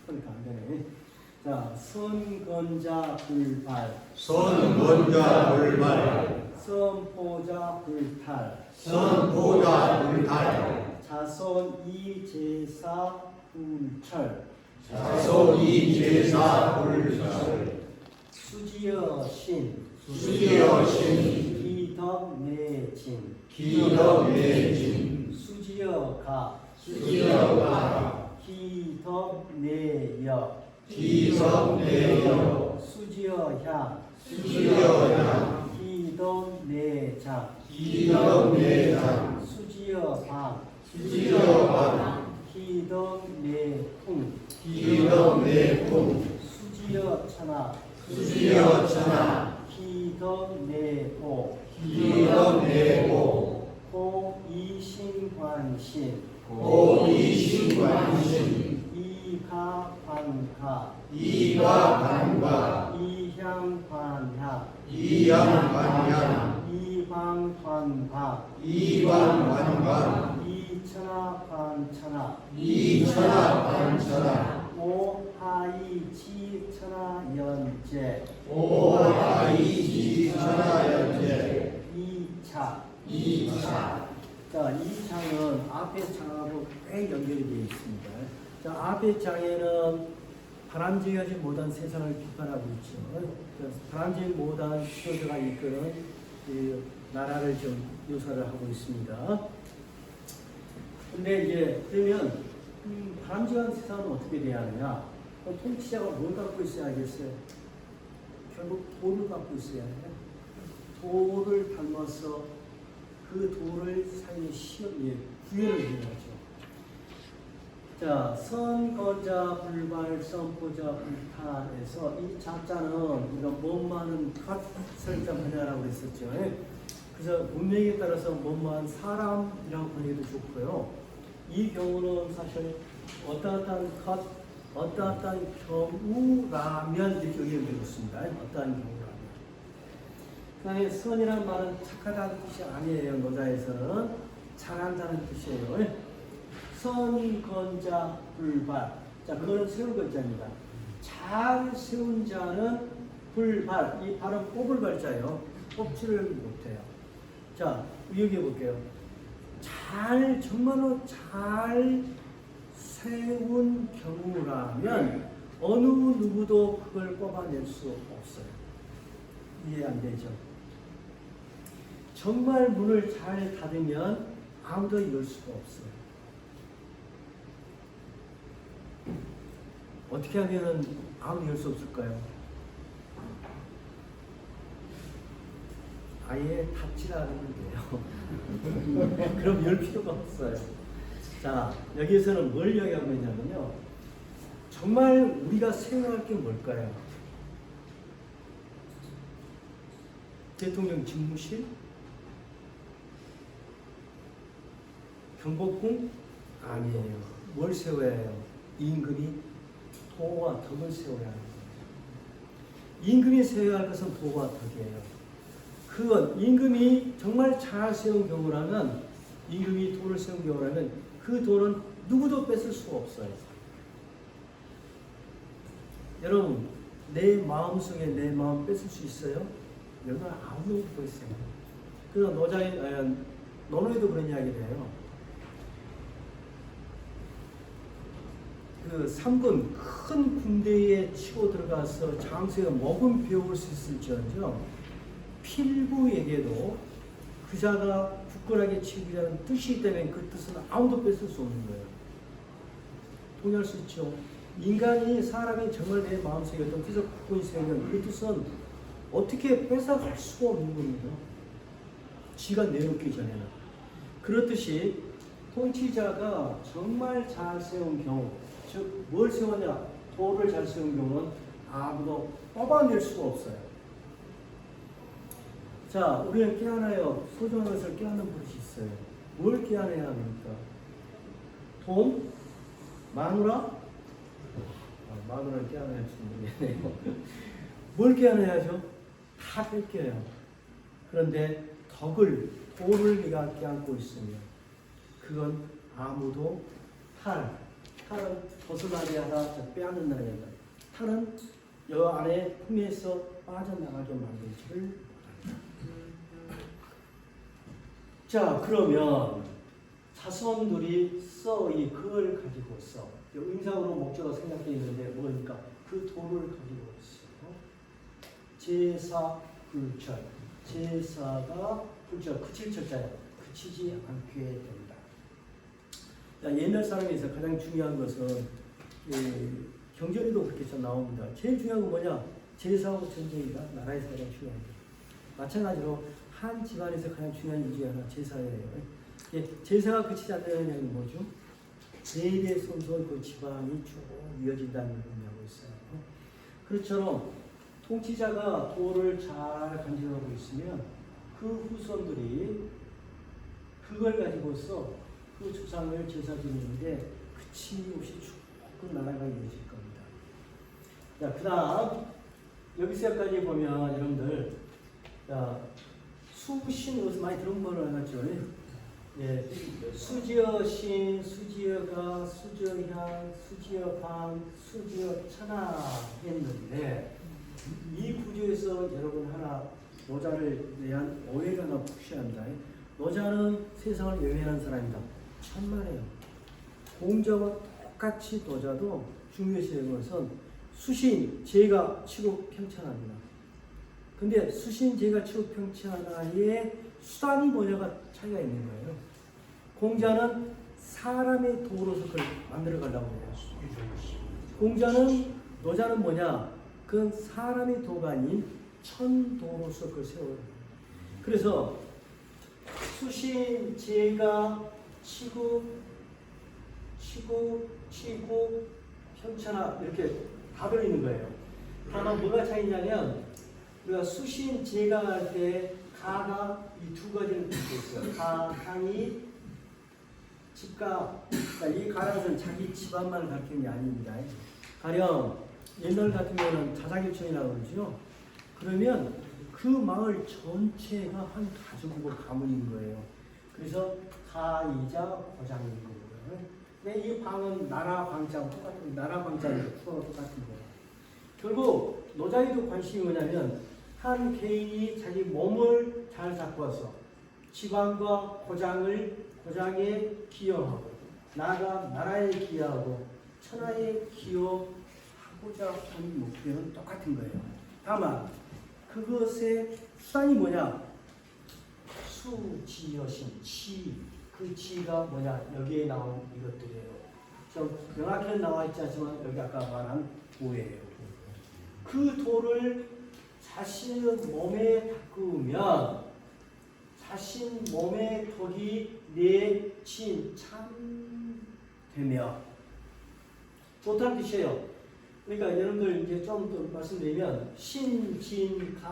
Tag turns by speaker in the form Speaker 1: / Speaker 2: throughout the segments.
Speaker 1: 그러니까 안 되네. 자, 선건자 불발.
Speaker 2: 선건자 불발.
Speaker 1: 선포자 불탈.
Speaker 2: 선포자 불탈.
Speaker 1: 자손 이제사 불철.
Speaker 2: 자손 이제사 불철.
Speaker 1: 수지여 신.
Speaker 2: 수지여 신.
Speaker 1: 기덕내진.
Speaker 2: 기덕내진.
Speaker 1: 수지여 가.
Speaker 2: 수지여 가.
Speaker 1: 기덕내여.
Speaker 2: 기덕내여.
Speaker 1: 수지여 향.
Speaker 2: 수지여 향.
Speaker 1: 기덕내장.
Speaker 2: 기덕내장.
Speaker 1: 수지여 방.
Speaker 2: 수지여 방.
Speaker 1: 기덕내풍.
Speaker 2: 기덕내풍.
Speaker 1: 수지여 천하.
Speaker 2: 수지여 천하.
Speaker 1: 기덕내오.
Speaker 2: 기덕내오.
Speaker 1: 고이신관신.
Speaker 2: 고이신관신.
Speaker 1: 이가관가.
Speaker 2: 이가관가.
Speaker 1: 이향관향.
Speaker 2: 이양관양.
Speaker 1: 이방관방.
Speaker 2: 이방관방.
Speaker 1: 이천하관천하.
Speaker 2: 이천하관천하.
Speaker 1: 오하이지천하연제.
Speaker 2: 오하이지천하연제.
Speaker 1: 2차.
Speaker 2: 2차.
Speaker 1: 자, 2차는 앞의 장하고 꽤 연결이 되어 있습니다. 자, 앞의 장에는 바람직하지 못한 세상을 비판하고 있죠. 바람직하지 못한 지도자가 이끄는 이 나라를 좀 묘사를 하고 있습니다. 근데 이제 그러면 바람직한 세상은 어떻게 돼야 하느냐? 통치자가 뭘 갖고 있어야겠어요? 결국 도를 갖고 있어야 해요. 도를 닮아서 그 도를 사용해 구현을 해야죠. 자, 선거자 불발, 선포자 불탈에서 이 자자는 우리가 몸만은 설정하냐라고 그랬었죠. 그래서 문맥에 따라서 몸만 사람이라고 보내도 좋고요. 이 경우는 사실 어떠한 경우라면 이렇게 의미되고 있습니다. 어떠한 경우라면. 그다음에 선이라는 말은 착하다는 뜻이 아니에요. 노자에서는 잘한다는 뜻이에요. 선건자 불발. 자, 그거는 세운 글자입니다. 잘 세운 자는 불발. 이 발은 뽑을 발자예요. 뽑지를 못해요. 자, 여기 볼게요. 정말로 잘 세운 경우라면 어느 누구도 그걸 뽑아낼 수 없어요. 이해 안 되죠? 정말 문을 잘 닫으면 아무도 열 수가 없어요. 어떻게 하면 아무도 열 수 없을까요? 아예 닫지 않으면 돼요. 그럼 열 필요가 없어요. 자, 여기에서는 뭘 이야기하고 있냐면요. 정말 우리가 생각할 게 뭘까요? 대통령 집무실? 경복궁? 아니에요. 뭘 세워야 해요? 임금이 도와 덕을 세워야 하는 거예요. 임금이 세워야 할 것은 도와 덕이에요. 그건 임금이 정말 잘 세운 경우라면, 임금이 도를 세운 경우라면 그 도는 누구도 뺏을 수가 없어요. 여러분, 내 마음속에 내 마음 뺏을 수 있어요? 여러분 아무도 못 있어요. 그래서 논어에도 그런 이야기를 해요. 그 삼군 큰 군대에 치고 들어가서 장수에 먹은 배울 수 있을지언정 필부에게도 그자가 굳건하게 치우자는 뜻이 때문에 그 뜻은 아무도 뺏을 수 없는 거예요. 동의할 수 있죠. 사람이 정말 내 마음속에 어떤 뜻을 갖고 있으면 그 뜻은 어떻게 뺏어갈 수가 없는 겁니다. 지가 내놓기 전에는. 그렇듯이 통치자가 정말 잘 세운 경우, 즉 뭘 세웠냐? 도를 잘 세운 경우는 아무도 뽑아낼 수가 없어요. 자, 우리는 깨어나요. 소중한 것을 깨닫는 버릇이 있어요. 뭘 깨어내야 합니까? 돈? 마누라? 마누라를 깨어내야 모르겠네요. 뭘 깨어내야죠? 다 뺏겨요. 그런데 도를 네가 깨안고 있으면 그건 아무도 탈은 벗어나게 하다 빼앗는다는 겁니다. 탈은 여 안에 품에서 빠져나가게 만들지를 못한다. 자, 그러면 자손들이 이 그걸 가지고 써. 의미상으로 목적어 생각되어 있는데 뭐니까 그 도를 가지고 있어. 제사 불철. 제사가 불철, 그칠 철자예요. 그치지 않게 된다. 자, 옛날 사람에서 가장 중요한 것은 경전에도 그렇게 좀 나옵니다. 제일 중요한 건 뭐냐? 제사하고 전쟁이다. 나라에서 가장 중요한 거. 마찬가지로 한 집안에서 가장 중요한 일 중에 하나 제사예요. 제사가 그치지 않는다는 얘기는 뭐죠? 대대 손손 그 집안이 쭉 이어진다는 걸 의미하고 있어요. 그렇처럼 통치자가 도를 잘 간직하고 있으면 그 후손들이 그걸 가지고서 그 조상을 제사 지내는데 그치 없이 쭉 나라가 이어질 겁니다. 자, 그 다음 여기서까지 보면 여러분들 수신 어디서 많이 들은 거를 알았죠? 예, 수지어신, 수지어가, 수지어향, 수지어방, 수지어천하 했는데 이 구조에서 여러분 하나 노자를 대한 오해를 하나 푸시합니다. 노자는 세상을 외면하는 사람이다. 천만에요. 공자와 똑같이 노자도 중요시하는 것은 수신, 제가 치고 평천합니다. 근데 수신, 제가 치고 평천하나의 수단이 뭐냐가 차이가 있는 거예요. 공자는 사람의 도로서 그걸 만들어 가려고 해요. 노자는 뭐냐? 그건 사람의 도가 아닌 천도로서 그걸 세워요. 그래서 수신, 제가, 치고, 평천하 이렇게 다 들어있는 거예요. 다만 뭐가 차이냐면 우리가 수신, 제가 할 때 가가 이 두 가지를 듣고 있어요. 가이 집가. 그러니까 이 가라는 것은 자기 집안만을 가리키는 게 아닙니다. 가령 옛날 같은 경우는 자사결촌이라고 그러죠. 그러면 그 마을 전체가 한 가족이고 가문인 거예요. 그래서 가이자 고장인 거고요. 근데 이 방은 나라 방자하고 똑같은, 나라 방자하고 국어가 똑같은 거예요. 결국 노자에도 관심이 뭐냐면 한 개인이 자기 몸을 잘 바꿔서 지방과 고장에 기여하고 나라에 기여하고 천하에 기여하고자 하는 목표는 똑같은 거예요. 다만 그것의 수단이 뭐냐? 수지여신, 그 지가 뭐냐? 여기에 나온 이것들이에요. 좀 명확히 나와 있지 않지만 여기 아까 말한 도예요. 그 도를 자신 몸에 바꾸면 자신 몸의 덕이 내친 참 되며 좋다는 뜻이에요. 그러니까 여러분들 이제 좀 더 말씀드리면 신진가여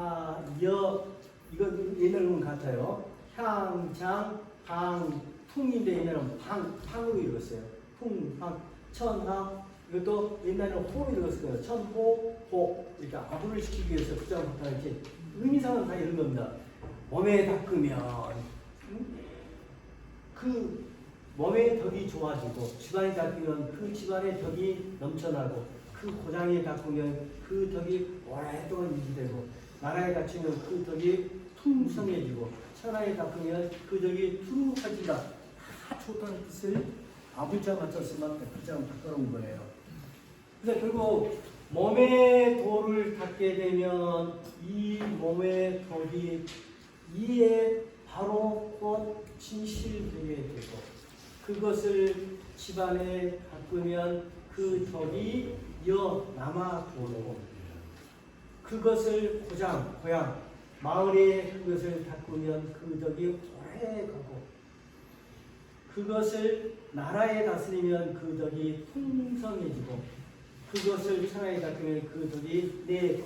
Speaker 1: 이건 옛날은 같아요. 향장 방 풍인데 옛날은 방으로 읽었어요. 풍방 천하 이것도 옛날에는 호로 읽었을 거예요. 천호 호 이렇게 아부를 시키기 위해서 그자부터 이렇게 의미상은 다 이런 겁니다. 몸에 닦으면 그 몸의 덕이 좋아지고 집안에 닦으면 그 집안의 덕이 넘쳐나고 그 고장에 닦으면 그 덕이 오랫동안 유지되고 나라에 닦으면 그 덕이 풍성해지고 천하에 닦으면 그 덕이 투룩해진다. 다 좋다는 뜻을 아부자 맞췄으면 백부자만 바꿔놓은 거예요. 그래서 결국 몸의 도를 닦게 되면 이 몸의 덕이 이에 바로 곧 진실되게 되고 그것을 집안에 바꾸면 그 덕이 남아 도고 그것을 고향 마을에 그것을 바꾸면 그 덕이 오래 가고 그것을 나라에 다스리면 그 덕이 풍성해지고 그것을 천하에 닦으면 그 덕이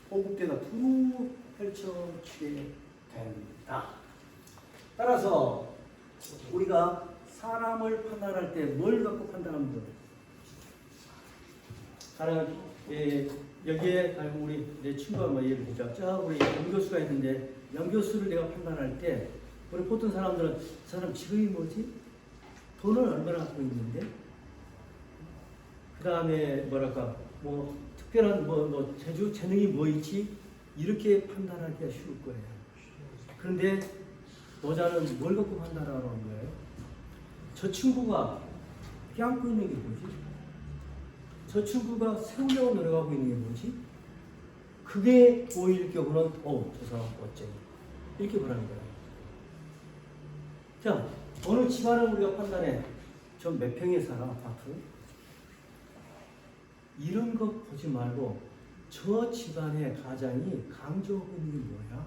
Speaker 1: 보급되다 두루 펼쳐지게 된다. 따라서 우리가 사람을 판단할 때 뭘 갖고 판단하면 돼요? 여기에 우리 내 친구가 뭐 예를 들자. 우리 연교수가 있는데 연교수를 내가 판단할 때 우리 보통 사람들은 저 사람 직업이 뭐지? 돈을 얼마나 갖고 있는데, 그 다음에 뭐랄까, 뭐 특별한 재능이 뭐 있지? 이렇게 판단하기가 쉬울 거예요. 그런데 노자는 뭘 갖고 판단하라는 거예요? 저 친구가 껴안고 있는 게 뭐지? 저 친구가 세우려고 노력하고 있는 게 뭐지? 그게 보일 경우는 저 사람 어쩌니? 이렇게 보라는 거예요. 자, 어느 집안을 우리가 판단해. 저 몇 평에 살아, 아파트? 이런 거 보지 말고 저 집안의 가장이 강조하고 있는 게 뭐야?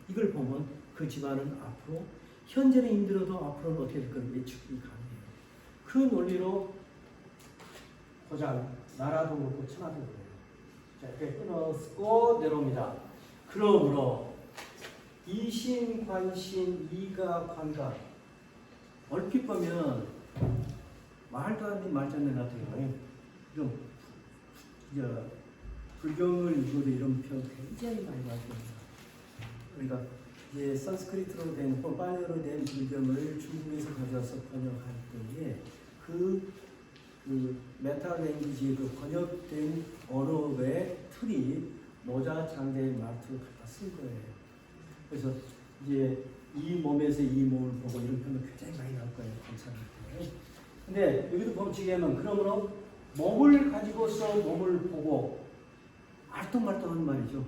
Speaker 1: 이걸 보면 그 집안은 앞으로 현재는 힘들어도 앞으로는 어떻게 될 건지 예측이 가능해요. 그 논리로 고장 나라도 그렇고 천하도 그래요. 자, 이렇게 끊었고 내려옵니다. 그러므로 이신, 관신, 이가, 관각 얼핏 보면 말도 안 되는 말장난 같아요. 좀 불경을 읽어도 이런 표현 굉장히 많이 봤습니다. 그러니까 이제 산스크리트로 된, 빨래로 된 불경을 중국에서 가져와서 번역할 때에 그 메타랭귀지의 그 번역된 언어의 틀이 노자 장자의 말투를 갖다 쓴 거예요. 그래서 이제 이 몸에서 이 몸을 보고 이런 표현 굉장히 많이 나올 거예요. 관찰할 때. 근데 여기도 보면 그러므로 몸을 가지고서 몸을 보고 알똥말똥한 말이죠.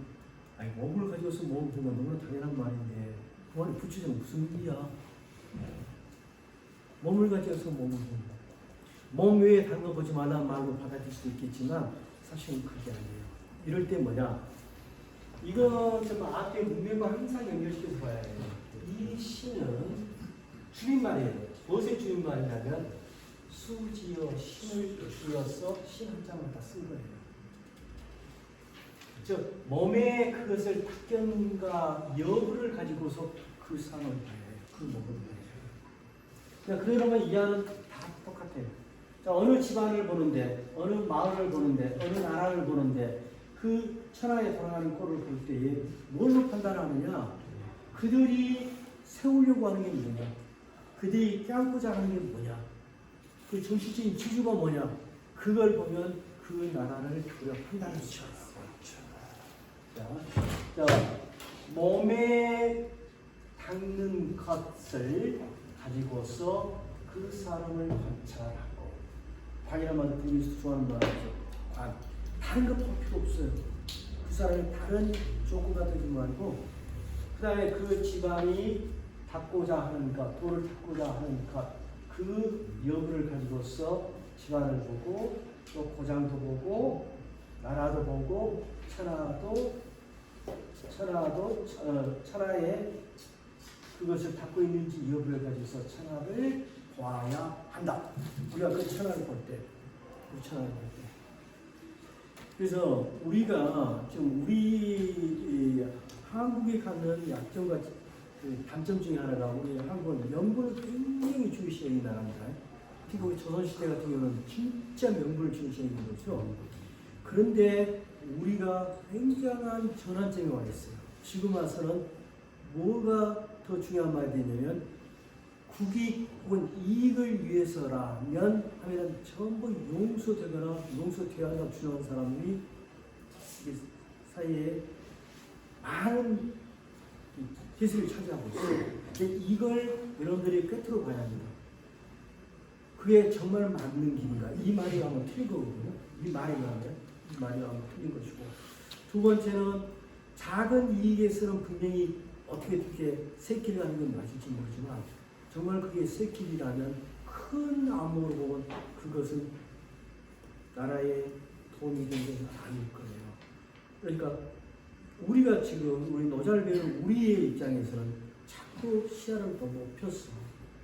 Speaker 1: 아니 몸을 가지고서 몸을 보면 너무나 당연한 말인데 그 말이 붙이자면 무슨 의미야? 몸을 가지고서 몸을 보고 몸 외에 다른 거 보지 말라는 말로 받아들일 수도 있겠지만 사실은 그게 아니에요. 이럴 때 뭐냐? 이건 정말 아태의 문명과 항상 연결시켜서 봐야 해요. 이 시는 줄임말이에요. 무엇의 줄임말이냐면 수지어 신을 이어서 신 한 장을 다 쓴 거예요. 즉 몸의 그것을 탁견과 여부를 가지고서 그 상을 봐요. 그 몸을 봐요. 그러면 이하는 다 똑같아요. 자, 어느 집안을 보는데, 어느 마을을 보는데, 어느 나라를 보는데 그 천하에 돌아가는 꼴을 볼 때에 뭘로 판단하느냐? 그들이 세우려고 하는 게 뭐냐? 그들이 껴안고자 하는 게 뭐냐? 그 정치적인 지주가 뭐냐? 그걸 보면 그 나라를 우리가 판단할 수 있어요. 자, 몸에 닿는 것을 가지고서 그 사람을 관찰하고, 관이라면 분이 좋아하는 말이죠. 관. 다른 거 볼 필요 없어요. 그 사람이 다른 조건가 되지 말고, 그 다음에 그 집안이 닦고자 하는 것, 도를 닦고자 하는 것, 그 여부를 가지고서 집안을 보고, 또 고장도 보고, 나라도 보고, 천하에 그것을 닦고 있는지 여부를 가지고서 천하를 보아야 한다. 우리가 그 천하를 볼 때, 그래서 우리가 지금 우리 한국에 갖는 약점과 단점 중에 하나가 우리 한국은 명분을 굉장히 중시하는 나라입니다. 특히 우리 조선시대 같은 경우는 진짜 명분을 중시하는 거죠. 그런데 우리가 굉장한 전환점에 와 있어요. 지금 와서는 뭐가 더 중요한 말이 되냐면 국익 혹은 이익을 위해서라면 하면 전부 용서되거나 용서되어야 주는 사람들이 사이에 많은 기술을 차지하고 있어요. 근데 이걸 여러분들이 꿰뚫어 봐야 합니다. 그게 정말 맞는 길인가? 이 말이 아마 틀린 거거든요. 이 말이 아마 틀린 것이고, 두 번째는 작은 이익에서는 분명히 어떻게 새끼를 하는 건 맞을지 모르지만 정말 그게 새끼라면 큰 암호로 보면 그것은 나라의 돈이 된 것은 아닐 거예요. 그러니까 우리가 지금 우리 노자를 배우는 우리의 입장에서는 자꾸 시야를 더 높여서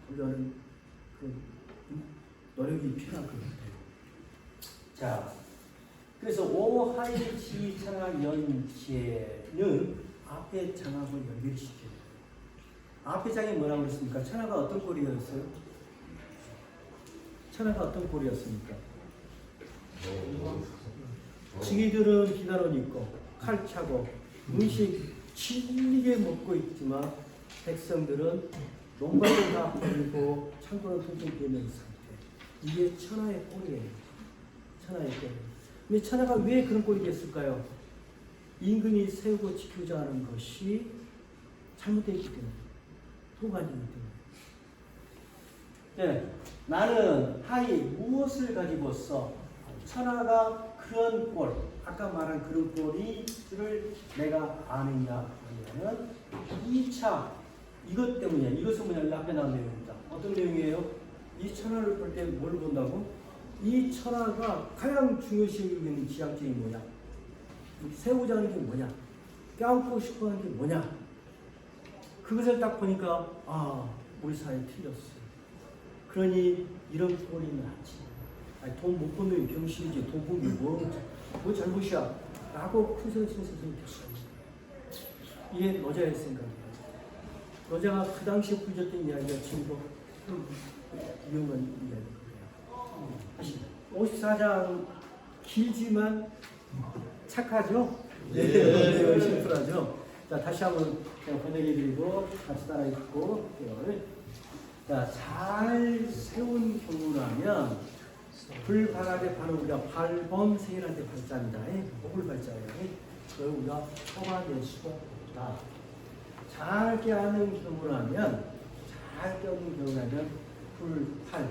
Speaker 1: 보려는 그 노력이 필요할 것 같아요. 자, 그래서 오하이지천하 연체는 앞에 장하고 연결시켜요. 앞에 장에 뭐라고 그랬습니까? 천하가 어떤 꼴이었어요? 천하가 어떤 꼴이었습니까? 지기들은 비난을 입고 칼 차고 음식 질리게 먹고 있지만 백성들은 농가를 다 버리고 창고는 텅텅 비어있는 상태. 이게 천하의 꼴이에요. 천하의 꼴. 근데 천하가 왜 그런 꼴이 됐을까요? 임금이 세우고 지키고자 하는 것이 잘못되어 있기 때문에. 도가니이기 때문에. 네, 나는 하이 무엇을 가지고서 천하가 그런 꼴, 아까 말한 그런 꼴이를 내가 아느냐 하면 2차 이것 때문이야. 이것은 뭐냐? 앞에 나온 내용입니다. 어떤 내용이에요? 이 천하를 볼 때 뭘 본다고? 이 천하가 가장 중요시 여기는 지향점이 뭐냐? 세우자 하는 게 뭐냐? 껴안고 싶어 하는 게 뭐냐? 그것을 딱 보니까 우리 사회 틀렸어. 그러니 이런 꼴이 낫지. 돈 못 버는 병신이지. 돈 버는 뭐 잘못이야? 라고 큰 소리 치면서 느꼈어요. 이게 노자의 생각이에요. 노자가 그 당시에 불렸던 이야기가 지금도 유명한 이야기예요. 54장 길지만 착하죠? 네, 심플하죠? 자, 다시 한번 제가 번역해드리고 같이 따라 읽고 자, 잘 세운 경우라면 불발하게 바로 우리가 발범생일한테 발자입니다. 목을 발자예요. 그걸 우리가 초과될 수가 없다. 잘 껴안는 경우라면 잘 껴안는 경우라면 불팔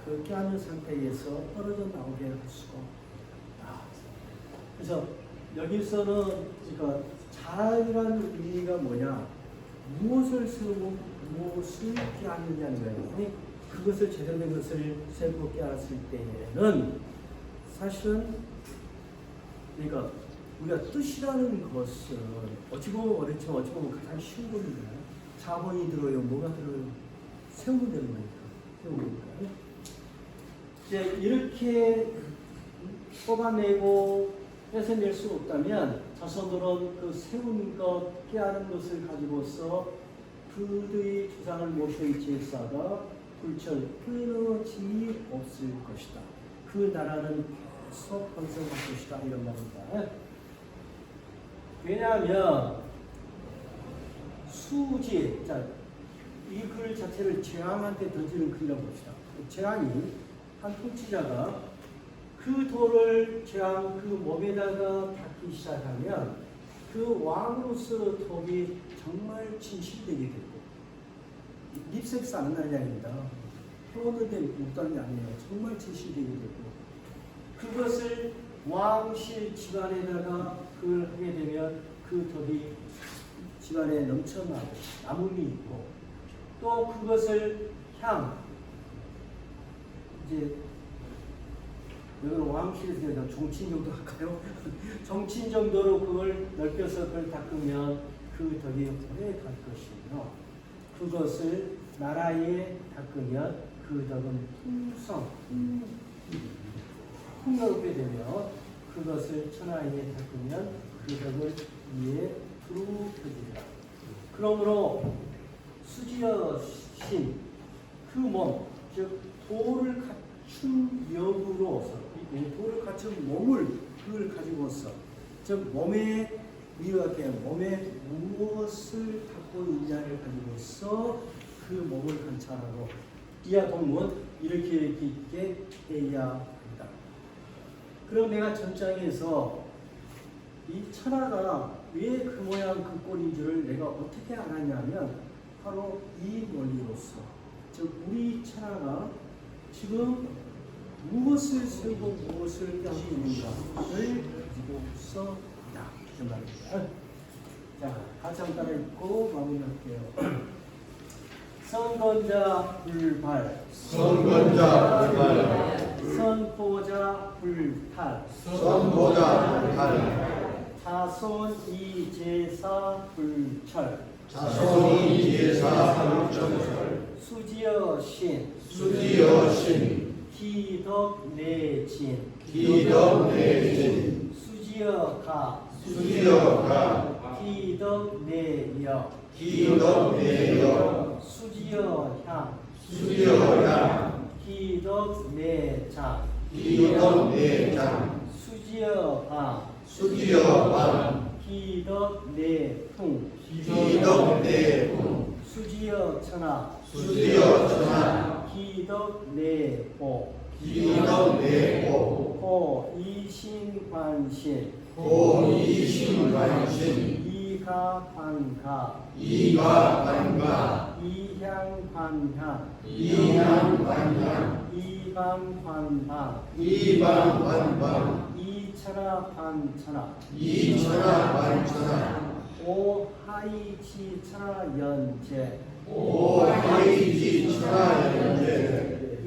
Speaker 1: 그 껴안는 상태에서 떨어져 나오게 할 수가 없다. 그래서 여기서는 그러니까 잘이라는 의미가 뭐냐? 무엇을 세우고 무엇을 껴안느냐는 거예요. 그것을 제대로 된 것을 세우고 껴안았을 때는 사실은 그러니까 우리가 뜻이라는 것은 어찌 보면 어렵지만 어찌 보면 가장 쉬운 겁니다. 자본이 들어요. 뭐가 들어요? 세우면 되는 거니까. 세우는 거니까. 이제 이렇게 뽑아내고 뺏어낼 수 없다면 자손들은 그 세운 것, 깨하는 것을 가지고서 그들의 주상을 모셔의 제사가 불철 끊어짐이 없을 것이다. 그 나라는 계속 번성할 것이다. 이런 말입니다. 왜냐하면 수지, 자, 이 글 자체를 재앙한테 던지는 글이라고 봅시다. 재앙이 한 통치자가 그 돌을 재앙 그 몸에다가 닿기 시작하면 그 왕으로서 덕이 정말 진실되게 되고 립섹스 안 한다는 게 아닙니다. 표현을 못하는 게 아니에요. 정말 진실되게 되고 그것을 왕실 집안에다가 그걸 하게 되면 그 덕이 집안에 넘쳐나고 남음이 있고 또 그것을 이제 여기는 왕실에서 정친 정도 할까요? 정친 정도로 그걸 넓혀서 그걸 닦으면 그 덕이 오래 갈 것이며 그것을 나라에 닦으면 그 덕은 풍요롭게 되며 그것을 천하에 닦으면 그 덕을 위에 두루 펴주리라. 그러므로 수지여신 그 몸, 즉 돌을 갖춘 역으로서 돌을 갖춘 몸을 그걸 가지고서 즉 몸에 이렇게 몸에 무엇을 갖고 있냐를 가지고서 그 몸을 관찰하고 이하 동문 이렇게 있게 해야 한다. 그럼 내가 전장에서 이 천하가 왜 그 모양 그 꼴인 줄을 내가 어떻게 알았냐면 바로 이 원리로서 즉 우리 천하가 지금 무엇을 세우고 무엇을 껴안고 있는가를 가지고서다. 그 말입니다. 자, 같이 한번 따라 읽고 마무리할게요. 선건자 불발,
Speaker 2: 선건자 불발,
Speaker 1: 선보자 불탈,
Speaker 2: 선보자 불탈,
Speaker 1: 자손 이제사 불철,
Speaker 2: 자손 이제사 불철,
Speaker 1: 수지여 신,
Speaker 2: 수지여 신,
Speaker 1: 기덕 내진,
Speaker 2: 기덕 내진,
Speaker 1: 수지여 가,
Speaker 2: 수지여 가,
Speaker 1: 기덕 내역,
Speaker 2: 기덕 내역,
Speaker 1: 수지여 향,
Speaker 2: 수지여 향,
Speaker 1: 기덕 내장,
Speaker 2: 기덕 내장,
Speaker 1: 수지여 방,
Speaker 2: 수지여 방,
Speaker 1: 기덕 내풍,
Speaker 2: 기덕 내풍,
Speaker 1: 수지여 천하
Speaker 2: 수지여 천하
Speaker 1: 기덕내고
Speaker 2: 기덕내고
Speaker 1: 고이신관신
Speaker 2: 고이신관신
Speaker 1: 이가반가
Speaker 2: 이가반가
Speaker 1: 이향반향
Speaker 2: 이향반향
Speaker 1: 이방반방
Speaker 2: 이방반방
Speaker 1: 이천하반천하
Speaker 2: 이천하반천하
Speaker 1: 오하이지천하연제
Speaker 2: 오하이지 천하연제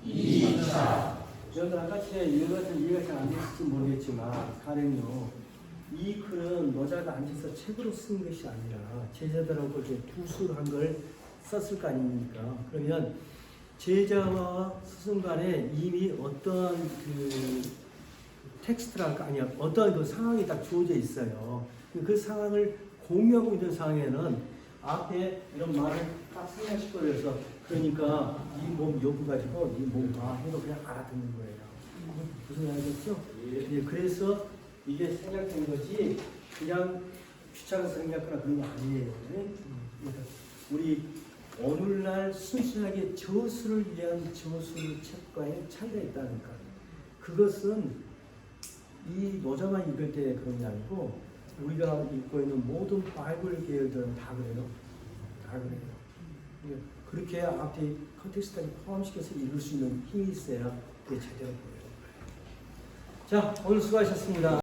Speaker 2: 이차
Speaker 1: 여러분 아까 제가 이해가 잘 안 됐을지 모르겠지만 가령요 이 글은 노자가 앉아서 책으로 쓴 것이 아니라 제자들하고 이제 두술한 걸 썼을 거 아닙니까? 그러면 제자와 스승 간에 이미 어떤 그 텍스트랄까 아니야 어떤 그 상황이 딱 주어져 있어요. 그 상황을 공유하고 있는 상황에는 앞에 이런 말을 딱 생략시키고 그래서 그러니까 이 몸 여부 가지고 이 몸 해도 그냥 알아듣는 거예요. 무슨 말이겠죠? 예, 그래서 이게 생략된 거지 그냥 귀찮아서 생략하거나 그런 게 아니에요. 그러니까 우리 오늘날 순수하게 저수를 위한 저수 책과의 차이가 있다는 거. 그것은 이 노자만 읽을 때 그런 게 아니고 우리가 읽고 있는 모든 바이블 계열들은 다 그래요. 다 그래요. 그렇게 앞에 컨텍스트까지 포함시켜서 읽을 수 있는 힘이 있어야 그게 제대로 보여요. 자, 오늘 수고하셨습니다.